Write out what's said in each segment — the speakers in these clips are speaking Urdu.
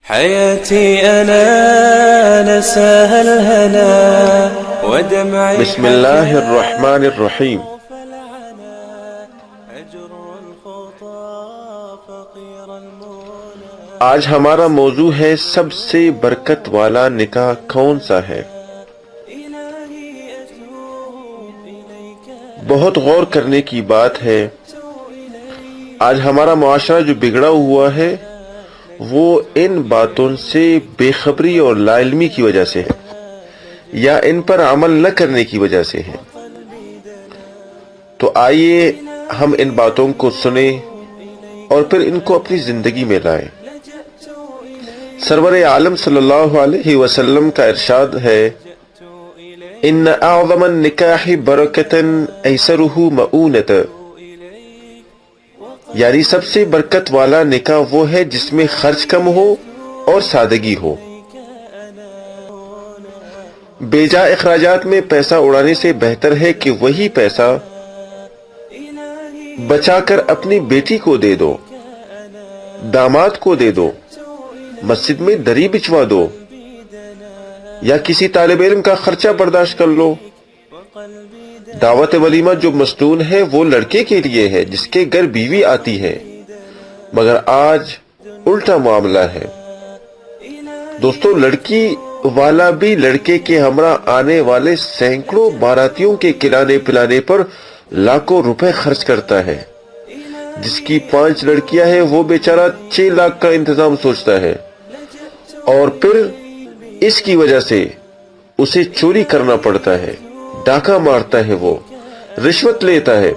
حياتي أنا نساها الهنا ودمعي بسم اللہ الرحمن الرحیم۔ آج ہمارا موضوع ہے سب سے برکت والا نکاح کون سا ہے۔ بہت غور کرنے کی بات ہے۔ آج ہمارا معاشرہ جو بگڑا ہوا ہے وہ ان باتوں سے بے خبری اور لا علمی کی وجہ سے ہے، یا ان پر عمل نہ کرنے کی وجہ سے ہے۔ تو آئیے ہم ان باتوں کو سنیں اور پھر ان کو اپنی زندگی میں لائیں۔ سرور عالم صلی اللہ علیہ وسلم کا ارشاد ہے، ان اعظم النکاح برکتا ایسرہ مؤونۃ، یعنی سب سے برکت والا نکاح وہ ہے جس میں خرچ کم ہو اور سادگی ہو۔ بیجا اخراجات میں پیسہ اڑانے سے بہتر ہے کہ وہی پیسہ بچا کر اپنی بیٹی کو دے دو، داماد کو دے دو، مسجد میں دری بچھوا دو، یا کسی طالب علم کا خرچہ برداشت کر لو۔ دعوت ولیمہ جو مصنون ہے وہ لڑکے کے لیے ہے جس کے گھر بیوی آتی ہے، مگر آج الٹا معاملہ ہے۔ دوستو، لڑکی والا بھی لڑکے کے ہمراہ آنے والے سینکڑوں باراتیوں کے کھلانے پلانے پر لاکھوں روپے خرچ کرتا ہے۔ جس کی 5 لڑکیاں ہیں وہ بیچارہ 6 لاکھ کا انتظام سوچتا ہے، اور پھر اس کی وجہ سے اسے چوری کرنا پڑتا ہے، ڈاکہ مارتا ہے، وہ رشوت لیتا ہے۔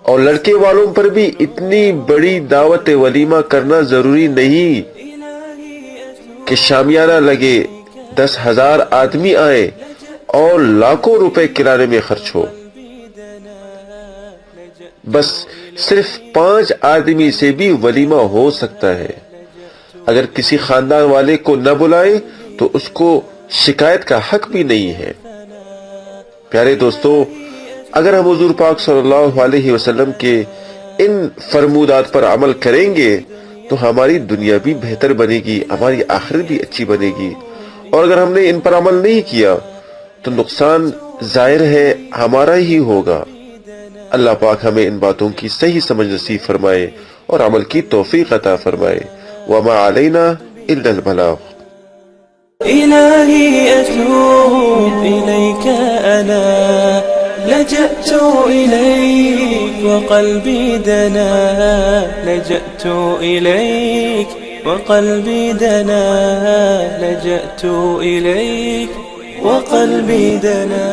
اور لڑکے والوں پر بھی اتنی بڑی دعوت ولیمہ کرنا ضروری نہیں کہ شامیانہ لگے، 10,000 آدمی آئے اور لاکھوں روپے کرانے میں خرچ ہو۔ بس صرف 5 آدمی سے بھی ولیمہ ہو سکتا ہے۔ اگر کسی خاندان والے کو نہ بلائے تو اس کو شکایت کا حق بھی نہیں ہے۔ پیارے دوستو، اگر ہم حضور پاک صلی اللہ علیہ وسلم کے ان فرمودات پر عمل کریں گے تو ہماری دنیا بھی بہتر بنے گی، ہماری آخرت بھی اچھی بنے گی۔ اور اگر ہم نے ان پر عمل نہیں کیا تو نقصان ظاہر ہے ہمارا ہی ہوگا۔ اللہ پاک ہمیں ان باتوں کی صحیح سمجھ نصیب فرمائے اور عمل کی توفیق عطا فرمائے۔ وما علینا الا البلاغ۔ إلهي أتوب إليك أنا لجأت إليك وقلبي دنا، لجأت إليك وقلبي دنا، لجأت إليك وقلبي دنا۔